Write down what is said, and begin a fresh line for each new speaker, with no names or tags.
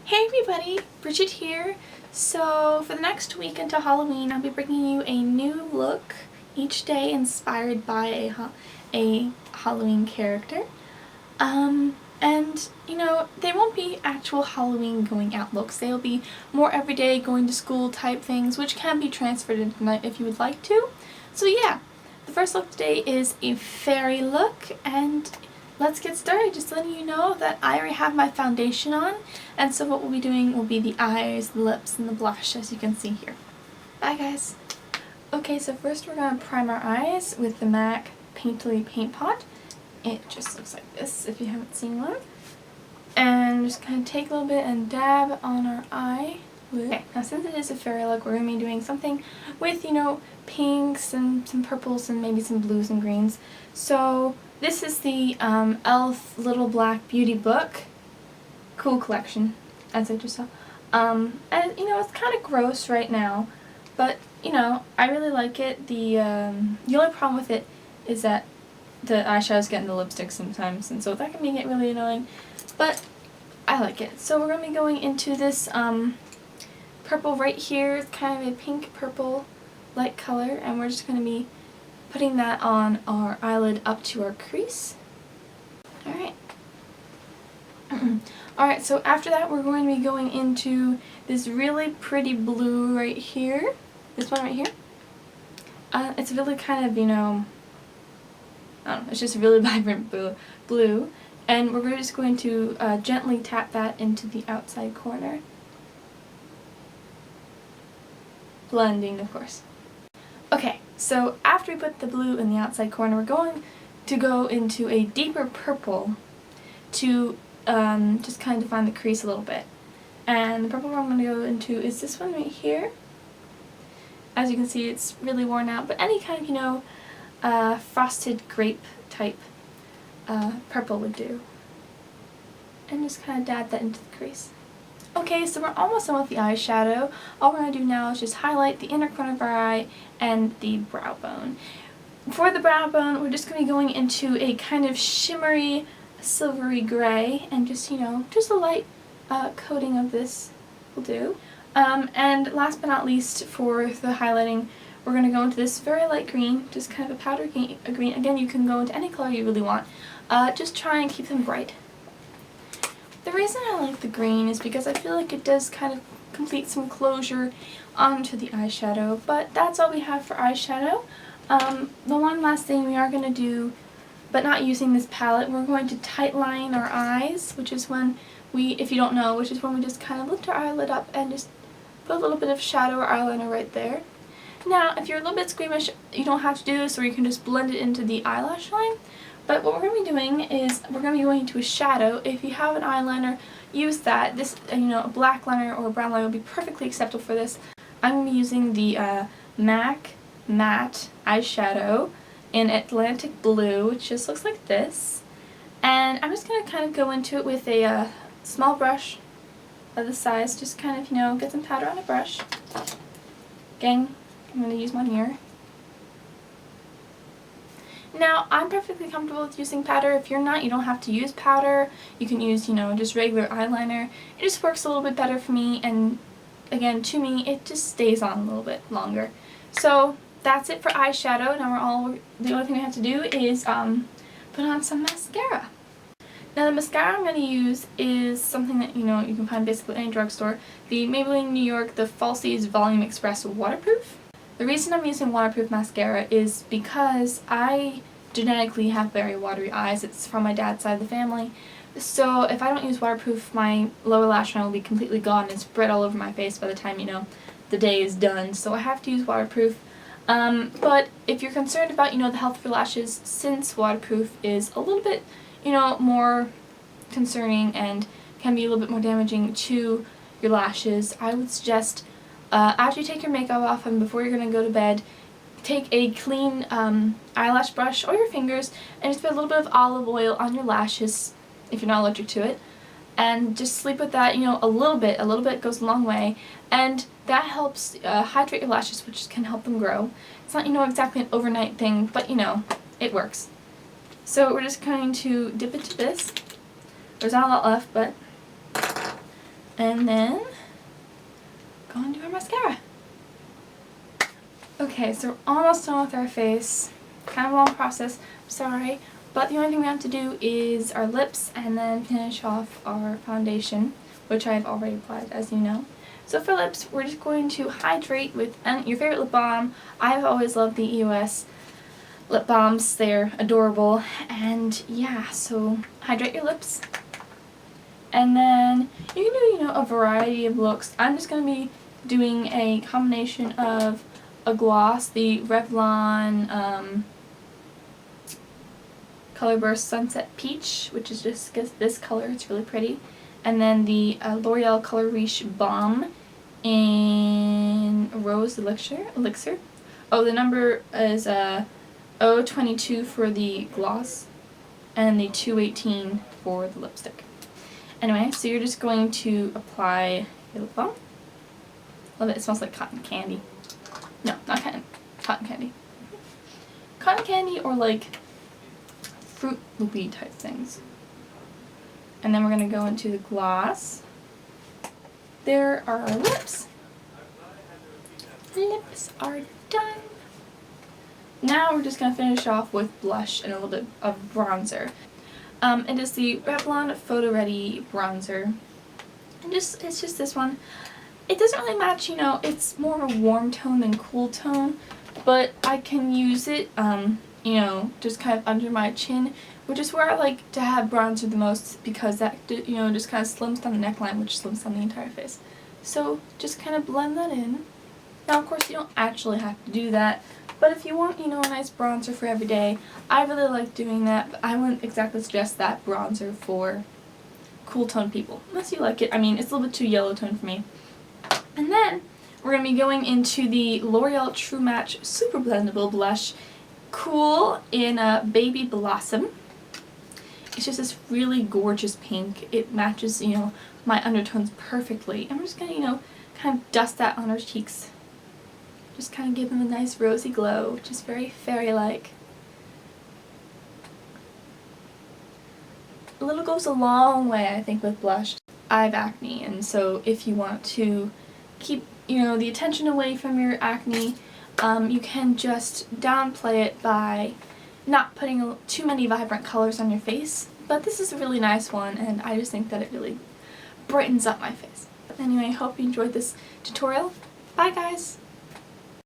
Hey everybody, Brigit here. So for the next week until Halloween, I'll be bringing you a new look each day inspired by a Halloween character. And you know, they won't be actual Halloween going out looks. They'll be more everyday going to school type things, which can be transferred into night if you would like to. So yeah, the first look today is a fairy look, and let's get started. Just letting you know that I already have my foundation on, and so what we'll be doing will be the eyes, the lips, and the blush, as you can see here. Bye guys! Okay, so first we're going to prime our eyes with the MAC Painterly Paint Pot. It just looks like this if you haven't seen one. And just kind of take a little bit and dab on our eye. Okay, now since it is a fairy look, we're going to be doing something with, you know, pinks and some purples and maybe some blues and greens. So this is the e.l.f. Little Black Beauty Book. Cool collection, as I just saw. And, you know, it's kind of gross right now, but, you know, I really like it. The only problem with it is that the eyeshadows get in the lipstick sometimes, and so that can make it really annoying, but I like it. So we're going to be going into this purple right here. It's kind of a pink purple light color, and we're just going to be putting that on our eyelid up to our crease. Alright. Alright, so after that we're going to be going into this really pretty blue right here. This one right here. It's really kind of, you know, I don't know, it's just a really vibrant blue. And we're just going to gently tap that into the outside corner. Blending, of course. Okay, so after we put the blue in the outside corner, we're going to go into a deeper purple to just kind of define the crease a little bit. And the purple I'm going to go into is this one right here. As you can see, it's really worn out, but any kind of, you know, frosted grape type purple would do. And just kind of dab that into the crease. Okay, so we're almost done with the eyeshadow. All we're going to do now is just highlight the inner corner of our eye and the brow bone. For the brow bone, we're just going to be going into a kind of shimmery, silvery gray, and just, you know, just a light coating of this will do. And last but not least, for the highlighting, we're going to go into this very light green, just kind of a powder green. Again, you can go into any color you really want. Just try and keep them bright. The reason I like the green is because I feel like it does kind of complete some closure onto the eyeshadow, but that's all we have for eyeshadow. The one last thing we are going to do, but not using this palette, we're going to tight line our eyes, which is when we, if you don't know, which is when we just kind of lift our eyelid up and just put a little bit of shadow or eyeliner right there. Now, if you're a little bit squeamish, you don't have to do this, or you can just blend it into the eyelash line. But what we're going to be doing is we're going to be going into a shadow. If you have an eyeliner, use that. This, you know, a black liner or a brown liner will be perfectly acceptable for this. I'm going to be using the MAC Matte eyeshadow in Atlantic Blue, which just looks like this. And I'm just going to kind of go into it with a small brush of the size. Just kind of, you know, get some powder on a brush. Gang. I'm going to use my mirror. Now, I'm perfectly comfortable with using powder. If you're not, you don't have to use powder. You can use, you know, just regular eyeliner. It just works a little bit better for me, and again, to me, it just stays on a little bit longer. So, that's it for eyeshadow. Now the only thing we have to do is put on some mascara. Now, the mascara I'm going to use is something that, you know, you can find basically at any drugstore. The Maybelline New York, the Falsies Volume Express Waterproof. The reason I'm using waterproof mascara is because I genetically have very watery eyes. It's from my dad's side of the family. So if I don't use waterproof, my lower lash line will be completely gone and spread all over my face by the time, you know, the day is done. So I have to use waterproof. But if you're concerned about, you know, the health of your lashes, since waterproof is a little bit, you know, more concerning and can be a little bit more damaging to your lashes, I would suggest after you take your makeup off and before you're going to go to bed, take a clean eyelash brush or your fingers and just put a little bit of olive oil on your lashes if you're not allergic to it, and just sleep with that, you know, a little bit goes a long way, and that helps hydrate your lashes, which can help them grow. It's not, you know, exactly an overnight thing, but, you know, it works. So we're just going to dip into this. There's not a lot left, but, and And then go and do our mascara. Okay, so we're almost done with our face. Kind of a long process, sorry. But the only thing we have to do is our lips and then finish off our foundation, which I've already applied, as you know. So for lips, we're just going to hydrate with your favorite lip balm. I've always loved the EOS lip balms. They're adorable. And yeah, so hydrate your lips. And then you can do, you know, a variety of looks. I'm just going to be doing a combination of a gloss, the Revlon Color Burst Sunset Peach, which is just this color, it's really pretty. And then the L'Oreal Color Riche Balm in Rose Elixir. Oh, the number is 022 for the gloss and the 218 for the lipstick. Anyway, so you're just going to apply your lip balm. Love it, it smells like cotton candy. No, not cotton candy. Cotton candy or like Fruit Loopy type things. And then we're going to go into the gloss. There are our lips. Lips are done. Now we're just going to finish off with blush and a little bit of bronzer. It is the Revlon Photo Ready bronzer. And it's just this one. It doesn't really match, you know, it's more of a warm tone than cool tone, but I can use it, you know, just kind of under my chin, which is where I like to have bronzer the most because that, you know, just kind of slims down the neckline, which slims down the entire face. So just kind of blend that in. Now, of course, you don't actually have to do that, but if you want, you know, a nice bronzer for every day, I really like doing that, but I wouldn't exactly suggest that bronzer for cool tone people, unless you like it. I mean, it's a little bit too yellow tone for me. And then we're going to be going into the L'Oreal True Match Super Blendable Blush Cool in Baby Blossom. It's just this really gorgeous pink. It matches, you know, my undertones perfectly. And we're just going to, you know, kind of dust that on our cheeks. Just kind of give them a nice rosy glow, which is very fairy-like. A little goes a long way, I think, with blush. I have acne, and so if you want to keep, you know, the attention away from your acne, you can just downplay it by not putting too many vibrant colors on your face. But this is a really nice one, and I just think that it really brightens up my face. But anyway, I hope you enjoyed this tutorial. Bye, guys!